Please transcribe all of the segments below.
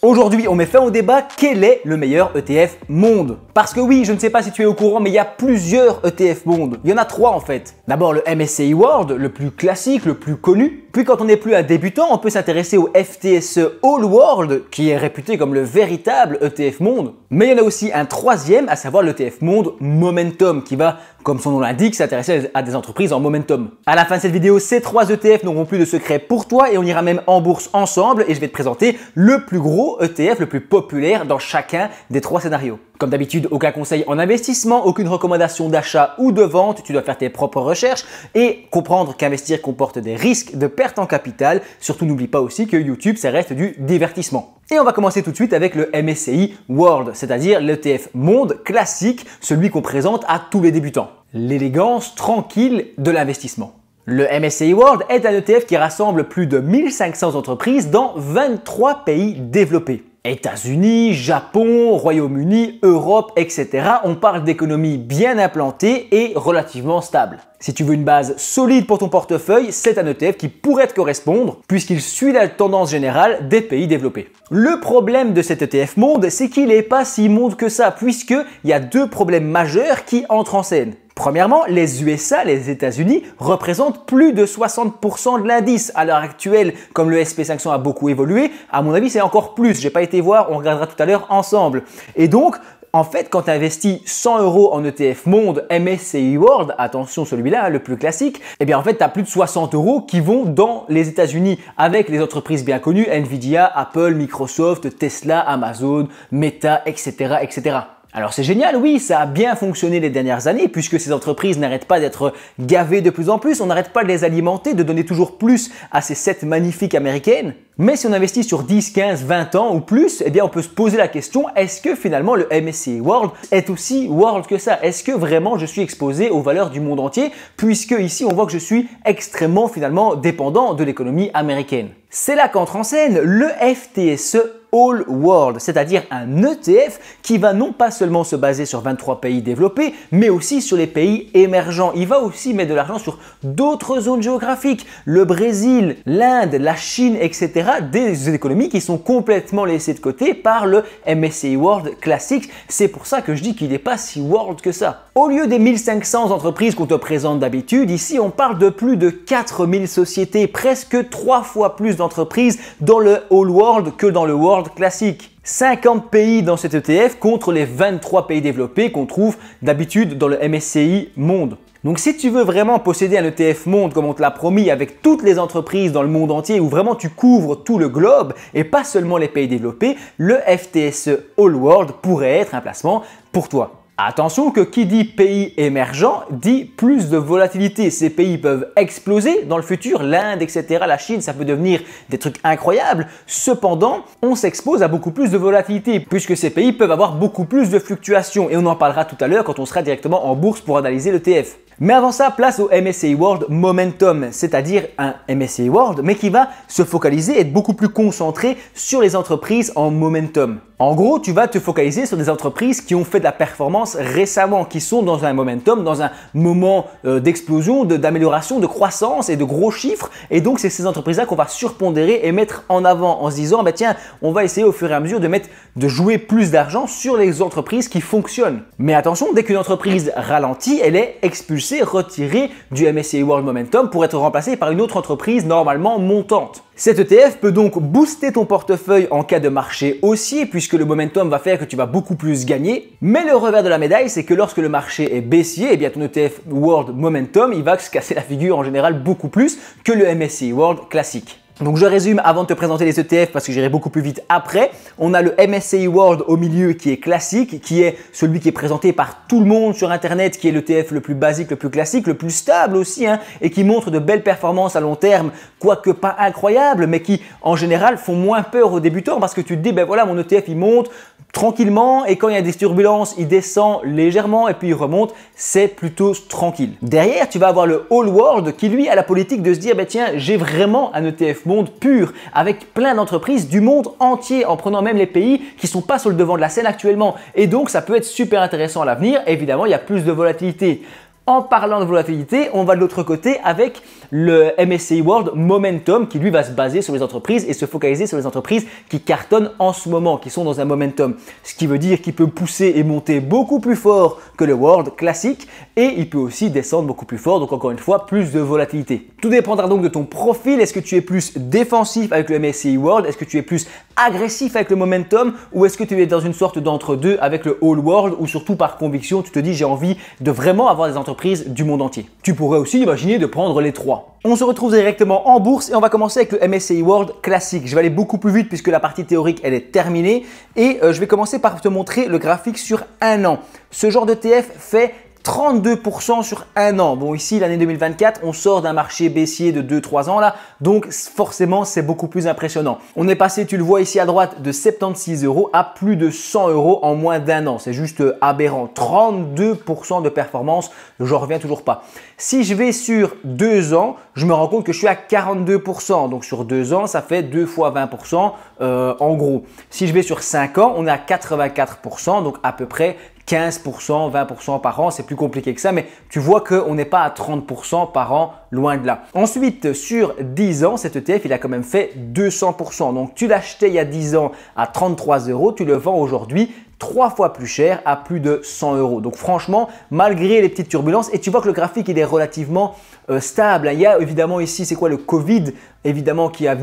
Aujourd'hui, on met fin au débat, quel est le meilleur ETF monde? Parce que oui, je ne sais pas si tu es au courant, mais il y a plusieurs ETF monde. Il y en a 3 en fait. D'abord le MSCI World, le plus classique, le plus connu. Puis quand on n'est plus un débutant, on peut s'intéresser au FTSE All World, qui est réputé comme le véritable ETF monde. Mais il y en a aussi un troisième, à savoir l'ETF monde Momentum, qui va, comme son nom l'indique, s'intéresser à des entreprises en momentum. À la fin de cette vidéo, ces 3 ETF n'auront plus de secret pour toi et on ira même en bourse ensemble et je vais te présenter le plus gros ETF, le plus populaire dans chacun des 3 scénarios. Comme d'habitude, aucun conseil en investissement, aucune recommandation d'achat ou de vente, tu dois faire tes propres recherches et comprendre qu'investir comporte des risques de perte en capital. Surtout n'oublie pas aussi que YouTube, ça reste du divertissement. Et on va commencer tout de suite avec le MSCI World, c'est-à-dire l'ETF monde classique, celui qu'on présente à tous les débutants. L'élégance tranquille de l'investissement. Le MSCI World est un ETF qui rassemble plus de 1500 entreprises dans 23 pays développés. États-Unis, Japon, Royaume-Uni, Europe, etc. On parle d'économies bien implantées et relativement stables. Si tu veux une base solide pour ton portefeuille, c'est un ETF qui pourrait te correspondre puisqu'il suit la tendance générale des pays développés. Le problème de cet ETF monde, c'est qu'il n'est pas si monde que ça puisqu'il y a 2 problèmes majeurs qui entrent en scène. Premièrement, les USA, les États-Unis, représentent plus de 60% de l'indice. À l'heure actuelle, comme le SP500 a beaucoup évolué, à mon avis, c'est encore plus. J'ai pas été voir, on regardera tout à l'heure ensemble. Et donc, en fait, quand tu investis 100 € en ETF monde MSCI World, attention celui-là, le plus classique, eh bien en fait, tu as plus de 60 € qui vont dans les États-Unis avec les entreprises bien connues, Nvidia, Apple, Microsoft, Tesla, Amazon, Meta, etc., etc. Alors c'est génial, oui, ça a bien fonctionné les dernières années puisque ces entreprises n'arrêtent pas d'être gavées de plus en plus, on n'arrête pas de les alimenter, de donner toujours plus à ces 7 magnifiques américaines. Mais si on investit sur 10, 15, 20 ans ou plus, eh bien on peut se poser la question, est-ce que finalement le MSCI World est aussi World que ça? Est-ce que vraiment je suis exposé aux valeurs du monde entier puisque ici on voit que je suis extrêmement finalement dépendant de l'économie américaine? C'est là qu'entre en scène le FTSE All World, c'est-à-dire un ETF qui va non pas seulement se baser sur 23 pays développés, mais aussi sur les pays émergents. Il va aussi mettre de l'argent sur d'autres zones géographiques, le Brésil, l'Inde, la Chine, etc. Des économies qui sont complètement laissées de côté par le MSCI World classique. C'est pour ça que je dis qu'il n'est pas si World que ça. Au lieu des 1500 entreprises qu'on te présente d'habitude, ici on parle de plus de 4000 sociétés, presque 3 fois plus d'entreprises dans le All World que dans le World classique. 50 pays dans cet ETF contre les 23 pays développés qu'on trouve d'habitude dans le MSCI Monde. Donc si tu veux vraiment posséder un ETF monde comme on te l'a promis avec toutes les entreprises dans le monde entier où vraiment tu couvres tout le globe et pas seulement les pays développés, le FTSE All World pourrait être un placement pour toi. Attention que qui dit pays émergent dit plus de volatilité. Ces pays peuvent exploser dans le futur, l'Inde, etc., la Chine, ça peut devenir des trucs incroyables. Cependant, on s'expose à beaucoup plus de volatilité puisque ces pays peuvent avoir beaucoup plus de fluctuations et on en parlera tout à l'heure quand on sera directement en bourse pour analyser l'ETF. Mais avant ça, place au MSCI World Momentum, c'est-à-dire un MSCI World, mais qui va se focaliser et être beaucoup plus concentré sur les entreprises en momentum. En gros, tu vas te focaliser sur des entreprises qui ont fait de la performance récemment, qui sont dans un momentum, dans un moment d'explosion, d'amélioration, de croissance et de gros chiffres. Et donc, c'est ces entreprises-là qu'on va surpondérer et mettre en avant en se disant, bah tiens, on va essayer au fur et à mesure de jouer plus d'argent sur les entreprises qui fonctionnent. Mais attention, dès qu'une entreprise ralentit, elle est expulsée, retirée du MSCI World Momentum pour être remplacée par une autre entreprise normalement montante. Cet ETF peut donc booster ton portefeuille en cas de marché haussier puisque le momentum va faire que tu vas beaucoup plus gagner. Mais le revers de la médaille, c'est que lorsque le marché est baissier, eh bien ton ETF World Momentum, il va se casser la figure en général beaucoup plus que le MSCI World classique. Donc je résume avant de te présenter les ETF parce que j'irai beaucoup plus vite après. On a le MSCI World au milieu qui est classique, qui est celui qui est présenté par tout le monde sur internet, qui est l'ETF le plus basique, le plus classique, le plus stable aussi et qui montre de belles performances à long terme, quoique pas incroyables, mais qui en général font moins peur aux débutants parce que tu te dis ben voilà mon ETF il monte tranquillement et quand il y a des turbulences il descend légèrement et puis il remonte, c'est plutôt tranquille. Derrière tu vas avoir le All World qui lui a la politique de se dire ben tiens j'ai vraiment un ETF monde pur avec plein d'entreprises du monde entier en prenant même les pays qui sont pas sur le devant de la scène actuellement et donc ça peut être super intéressant à l'avenir. Évidemment il y a plus de volatilité. En parlant de volatilité, on va de l'autre côté avec le MSCI World Momentum qui lui va se baser sur les entreprises et se focaliser sur les entreprises qui cartonnent en ce moment, qui sont dans un momentum. Ce qui veut dire qu'il peut pousser et monter beaucoup plus fort que le World classique et il peut aussi descendre beaucoup plus fort, donc encore une fois plus de volatilité. Tout dépendra donc de ton profil. Est-ce que tu es plus défensif avec le MSCI World? Est-ce que tu es plus agressif avec le Momentum ou est-ce que tu es dans une sorte d'entre-deux avec le All World ou surtout par conviction tu te dis j'ai envie de vraiment avoir des entreprises du monde entier. Tu pourrais aussi imaginer de prendre les trois. On se retrouve directement en bourse et on va commencer avec le MSCI World classique. Je vais aller beaucoup plus vite puisque la partie théorique elle est terminée et je vais commencer par te montrer le graphique sur un an. Ce genre d'ETF fait 32% sur un an. Bon, ici, l'année 2024, on sort d'un marché baissier de 2-3 ans là, donc forcément, c'est beaucoup plus impressionnant. On est passé, tu le vois ici à droite, de 76 € à plus de 100 € en moins d'un an. C'est juste aberrant. 32% de performance, j'en reviens toujours pas. Si je vais sur 2 ans, je me rends compte que je suis à 42%. Donc sur 2 ans, ça fait 2 fois 20% en gros. Si je vais sur 5 ans, on est à 84%, donc à peu près 15%, 20% par an, c'est plus compliqué que ça, mais tu vois qu'on n'est pas à 30% par an, loin de là. Ensuite, sur 10 ans, cet ETF, il a quand même fait 200%. Donc, tu l'achetais il y a 10 ans à 33 €, tu le vends aujourd'hui 3 fois plus cher à plus de 100 €. Donc franchement, malgré les petites turbulences, et tu vois que le graphique il est relativement stable. Il y a évidemment ici, c'est quoi le Covid évidemment qui est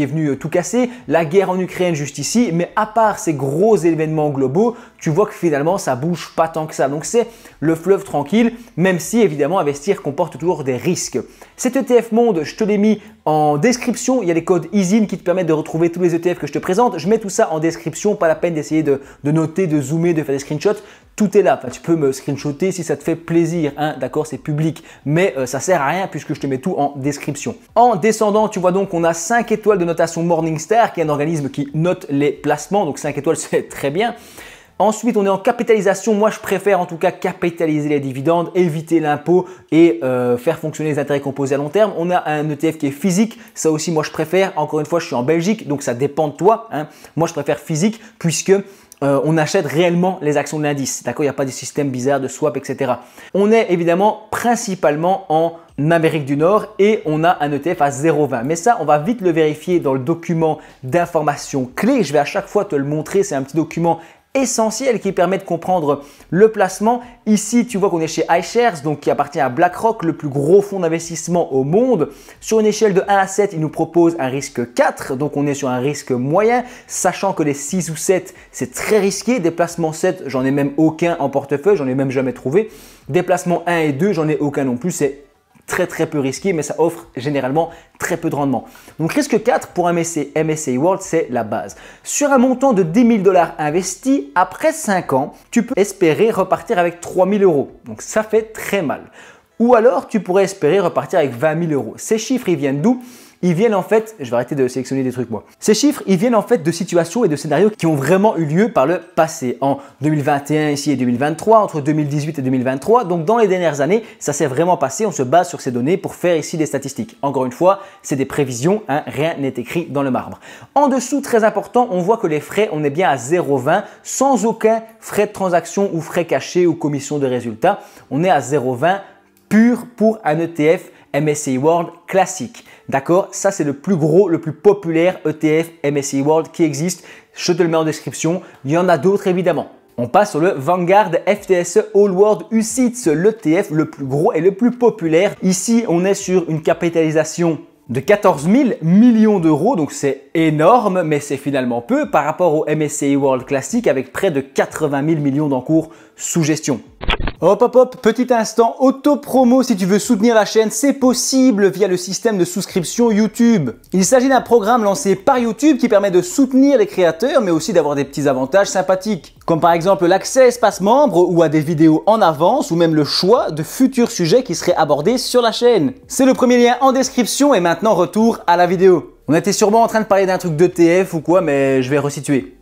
venu tout casser, la guerre en Ukraine juste ici, mais à part ces gros événements globaux, tu vois que finalement ça bouge pas tant que ça. Donc c'est le fleuve tranquille, même si évidemment investir comporte toujours des risques. Cet ETF Monde, je te l'ai mis en description, il y a les codes EASIN qui te permettent de retrouver tous les ETF que je te présente. Je mets tout ça en description, pas la peine d'essayer de noter, de zoomer, de faire des screenshots. Tout est là, enfin, tu peux me screenshotter si ça te fait plaisir, hein, d'accord, c'est public, mais ça sert à rien puisque je te mets tout en description. En descendant, tu vois donc qu'on a 5 étoiles de notation Morningstar, qui est un organisme qui note les placements, donc 5 étoiles c'est très bien. Ensuite, on est en capitalisation. Moi, je préfère en tout cas capitaliser les dividendes, éviter l'impôt et faire fonctionner les intérêts composés à long terme. On a un ETF qui est physique. Ça aussi, moi, je préfère. Encore une fois, je suis en Belgique, donc ça dépend de toi, hein. Moi, je préfère physique puisque on achète réellement les actions de l'indice. D'accord, il n'y a pas de système bizarre de swap, etc. On est évidemment principalement en Amérique du Nord et on a un ETF à 0,20. Mais ça, on va vite le vérifier dans le document d'information clé. Je vais à chaque fois te le montrer. C'est un petit document essentiel qui permet de comprendre le placement. Ici, tu vois qu'on est chez iShares, donc qui appartient à BlackRock, le plus gros fonds d'investissement au monde. Sur une échelle de 1 à 7, il nous propose un risque 4, donc on est sur un risque moyen, sachant que les 6 ou 7, c'est très risqué. Des placements 7, j'en ai même aucun en portefeuille, j'en ai même jamais trouvé. Des placements 1 et 2, j'en ai aucun non plus, c'est très peu risqué, mais ça offre généralement très peu de rendement. Donc risque 4 pour un MSCI World, c'est la base. Sur un montant de 10 000 $ investi, après 5 ans, tu peux espérer repartir avec 3 000 €. Donc ça fait très mal. Ou alors, tu pourrais espérer repartir avec 20 000 €. Ces chiffres, ils viennent d'où? Ils viennent en fait, je vais arrêter de sélectionner des trucs moi. Ces chiffres, ils viennent en fait de situations et de scénarios qui ont vraiment eu lieu par le passé. En 2021 ici et 2023, entre 2018 et 2023. Donc dans les dernières années, ça s'est vraiment passé. On se base sur ces données pour faire ici des statistiques. Encore une fois, c'est des prévisions, hein, rien n'est écrit dans le marbre. En dessous, très important, on voit que les frais, on est bien à 0,20 sans aucun frais de transaction ou frais cachés ou commission de résultats. On est à 0,20 pur pour un ETF MSCI World classique. D'accord? Ça, c'est le plus gros, le plus populaire ETF MSCI World qui existe. Je te le mets en description. Il y en a d'autres évidemment. On passe sur le Vanguard FTSE All World UCITS, l'ETF le plus gros et le plus populaire. Ici, on est sur une capitalisation de 14 000 millions d'euros, donc c'est énorme, mais c'est finalement peu par rapport au MSCI World classique avec près de 80 000 millions d'encours sous gestion. Hop, petit instant, auto-promo si tu veux soutenir la chaîne, c'est possible via le système de souscription YouTube. Il s'agit d'un programme lancé par YouTube qui permet de soutenir les créateurs mais aussi d'avoir des petits avantages sympathiques. Comme par exemple l'accès à espace membre ou à des vidéos en avance ou même le choix de futurs sujets qui seraient abordés sur la chaîne. C'est le premier lien en description et maintenant retour à la vidéo. On était sûrement en train de parler d'un truc d'ETF ou quoi, mais je vais resituer.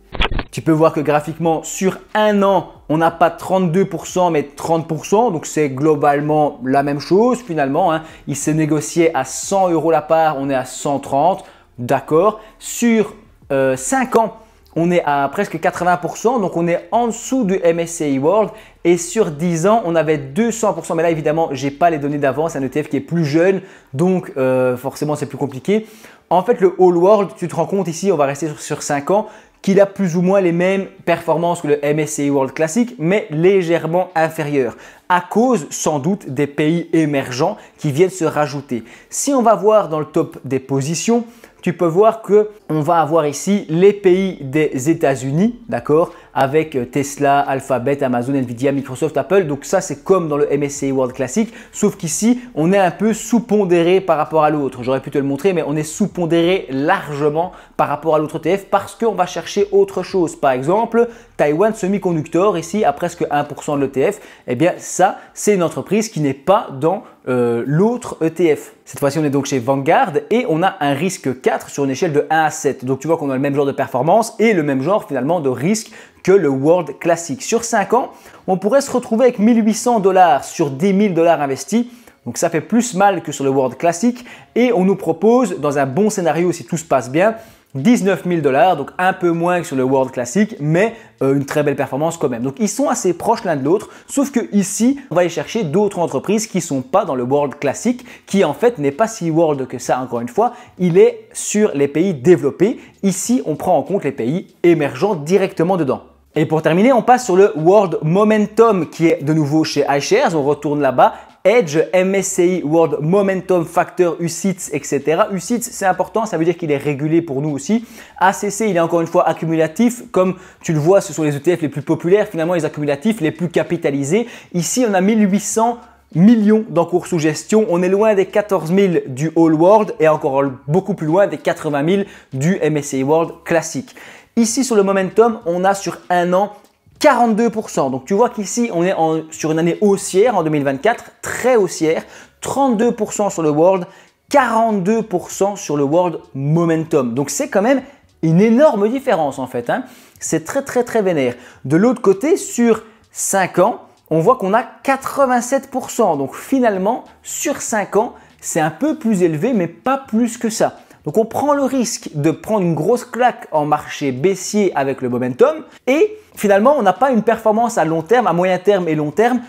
Tu peux voir que graphiquement, sur un an, on n'a pas 32% mais 30%. Donc, c'est globalement la même chose finalement, hein. Il s'est négocié à 100 € la part, on est à 130. D'accord. Sur 5 ans, on est à presque 80%, donc on est en dessous du MSCI World. Et sur 10 ans, on avait 200%. Mais là, évidemment, je n'ai pas les données d'avant. C'est un ETF qui est plus jeune, donc forcément, c'est plus compliqué. En fait, le All World, tu te rends compte ici, on va rester sur 5 ans, qu'il a plus ou moins les mêmes performances que le MSCI World classique, mais légèrement inférieures, à cause sans doute des pays émergents qui viennent se rajouter. Si on va voir dans le top des positions, tu peux voir que on va avoir ici les pays des États-Unis, d'accord, avec Tesla, Alphabet, Amazon, Nvidia, Microsoft, Apple. Donc ça, c'est comme dans le MSCI World classique, sauf qu'ici, on est un peu sous-pondéré par rapport à l'autre. J'aurais pu te le montrer, mais on est sous-pondéré largement par rapport à l'autre ETF parce qu'on va chercher autre chose. Par exemple, Taiwan Semiconductor, ici, à presque 1% de l'ETF, eh bien ça, c'est une entreprise qui n'est pas dans l'autre ETF. Cette fois-ci, on est donc chez Vanguard et on a un risque 4 sur une échelle de 1 à 7. Donc tu vois qu'on a le même genre de performance et le même genre finalement de risque que le World classique. Sur 5 ans, on pourrait se retrouver avec 1800 $ sur 10 000 $ investis. Donc ça fait plus mal que sur le World classique et on nous propose dans un bon scénario si tout se passe bien 19 000 $, donc un peu moins que sur le World classique, mais une très belle performance quand même. Donc ils sont assez proches l'un de l'autre, sauf que ici, on va aller chercher d'autres entreprises qui ne sont pas dans le World classique, qui en fait n'est pas si World que ça, encore une fois, il est sur les pays développés. Ici, on prend en compte les pays émergents directement dedans. Et pour terminer, on passe sur le World Momentum qui est de nouveau chez iShares, on retourne là-bas. Edge, MSCI, World Momentum Factor, UCITS, etc. UCITS, c'est important, ça veut dire qu'il est régulé pour nous aussi. ACC, il est encore une fois accumulatif. Comme tu le vois, ce sont les ETF les plus populaires, finalement les accumulatifs les plus capitalisés. Ici, on a 1800 millions d'encours sous gestion. On est loin des 14 000 du All World et encore beaucoup plus loin des 80 000 du MSCI World classique. Ici, sur le Momentum, on a sur un an 42%. Donc tu vois qu'ici, on est sur une année haussière en 2024, très haussière. 32% sur le World, 42% sur le World Momentum. Donc c'est quand même une énorme différence en fait, hein. C'est très vénère. De l'autre côté, sur 5 ans, on voit qu'on a 87%. Donc finalement, sur 5 ans, c'est un peu plus élevé, mais pas plus que ça. Donc on prend le risque de prendre une grosse claque en marché baissier avec le momentum et finalement on n'a pas une performance à long terme, à moyen terme et long terme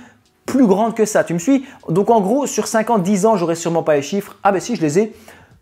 plus grande que ça. Tu me suis? Donc en gros sur 5 ans, 10 ans, j'aurais sûrement pas les chiffres. Ah ben si, je les ai.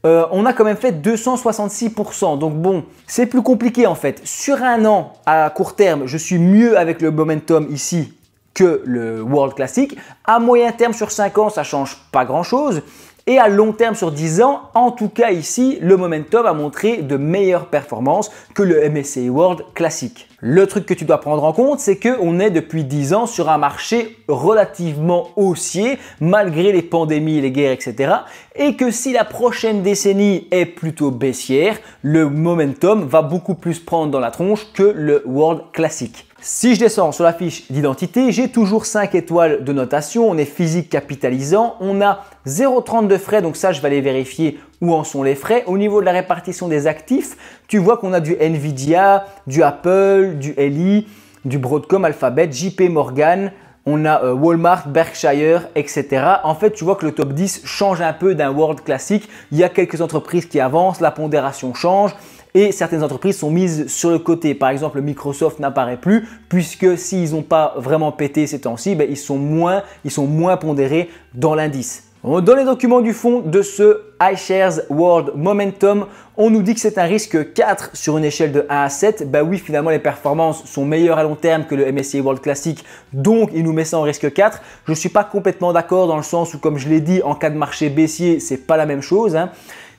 On a quand même fait 266%. Donc bon, c'est plus compliqué en fait. Sur un an, à court terme, je suis mieux avec le momentum ici que le World Classic. À moyen terme sur 5 ans, ça change pas grand chose. Et à long terme sur 10 ans, en tout cas ici, le Momentum a montré de meilleures performances que le MSCI World classique. Le truc que tu dois prendre en compte, c'est qu'on est depuis 10 ans sur un marché relativement haussier, malgré les pandémies, les guerres, etc. Et que si la prochaine décennie est plutôt baissière, le Momentum va beaucoup plus prendre dans la tronche que le World classique. Si je descends sur la fiche d'identité, j'ai toujours 5 étoiles de notation, on est physique capitalisant, on a 0,30 de frais, donc ça je vais aller vérifier où en sont les frais. Au niveau de la répartition des actifs, tu vois qu'on a du Nvidia, du Apple, du LI, du Broadcom, Alphabet, JP Morgan, on a Walmart, Berkshire, etc. En fait, tu vois que le top 10 change un peu d'un World classique. Il y a quelques entreprises qui avancent, la pondération change. Et certaines entreprises sont mises sur le côté. Par exemple, Microsoft n'apparaît plus puisque s'ils n'ont pas vraiment pété ces temps-ci, ils sont moins pondérés dans l'indice. Dans les documents du fond de ce iShares World Momentum, on nous dit que c'est un risque 4 sur une échelle de 1 à 7. Oui, finalement, les performances sont meilleures à long terme que le MSCI World Classic, donc il nous met ça en risque 4. Je ne suis pas complètement d'accord dans le sens où, comme je l'ai dit, en cas de marché baissier, ce n'est pas la même chose, hein.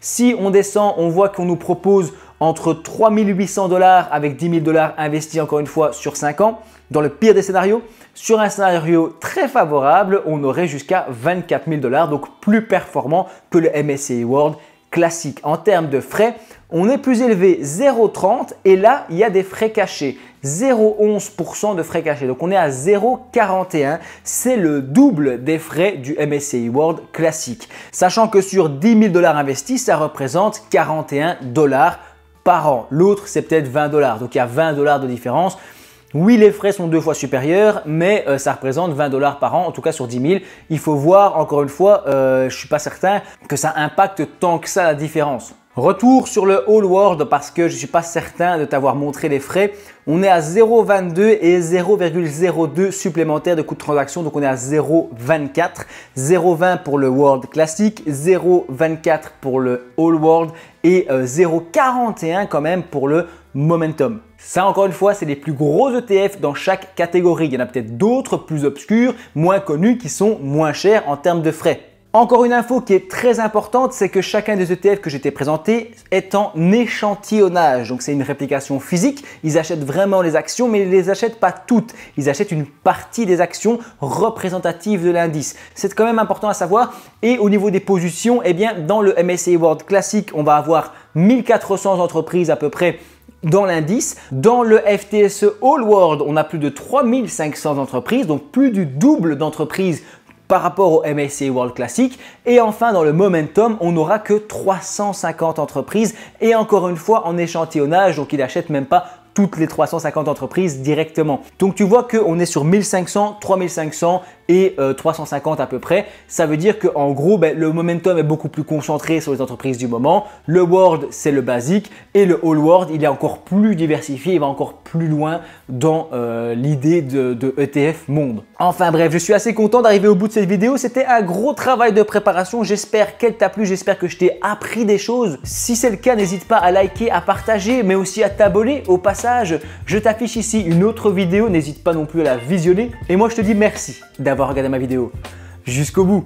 Si on descend, on voit qu'on nous propose entre 3 800 $ avec 10 000 $ investis encore une fois sur 5 ans. Dans le pire des scénarios, sur un scénario très favorable, on aurait jusqu'à 24 000 $, donc plus performant que le MSCI World classique. En termes de frais, on est plus élevé 0,30 et là, il y a des frais cachés. 0,11% de frais cachés. Donc on est à 0,41. C'est le double des frais du MSCI World classique. Sachant que sur 10 000 $ investis, ça représente 41 $ par an. L'autre, c'est peut-être 20 $. Donc il y a 20 $ de différence. Oui, les frais sont 2 fois supérieurs, mais ça représente 20 $ par an, en tout cas sur 10 000. Il faut voir, encore une fois, je ne suis pas certain que ça impacte tant que ça la différence. Retour sur le All World parce que je ne suis pas certain de t'avoir montré les frais. On est à 0,22 et 0,02 supplémentaires de coût de transaction, donc on est à 0,24. 0,20 pour le World classique, 0,24 pour le All World et 0,41 quand même pour le Momentum. Ça encore une fois, c'est les plus gros ETF dans chaque catégorie. Il y en a peut-être d'autres plus obscurs, moins connus qui sont moins chers en termes de frais. Encore une info qui est très importante, c'est que chacun des ETF que j'ai présenté est en échantillonnage. Donc c'est une réplication physique. Ils achètent vraiment les actions, mais ils ne les achètent pas toutes. Ils achètent une partie des actions représentatives de l'indice. C'est quand même important à savoir. Et au niveau des positions, eh bien, dans le MSCI World classique, on va avoir 1400 entreprises à peu près dans l'indice. Dans le FTSE All World, on a plus de 3500 entreprises, donc plus du double d'entreprises par rapport au MSCI World classique. Et enfin, dans le Momentum, on n'aura que 350 entreprises et encore une fois en échantillonnage, donc il n'achète même pas toutes les 350 entreprises directement. Donc tu vois qu'on est sur 1500, 3500 et 350 à peu près. Ça veut dire qu'en gros, le momentum est beaucoup plus concentré sur les entreprises du moment. Le World, c'est le basique et le All World, il est encore plus diversifié, il va encore plus loin dans l'idée de ETF monde. Enfin bref, je suis assez content d'arriver au bout de cette vidéo. C'était un gros travail de préparation. J'espère qu'elle t'a plu, j'espère que je t'ai appris des choses. Si c'est le cas, n'hésite pas à liker, à partager, mais aussi à t'abonner. Au passage, je t'affiche ici une autre vidéo, n'hésite pas non plus à la visionner. Et moi, je te dis merci d'avoir regardé ma vidéo jusqu'au bout.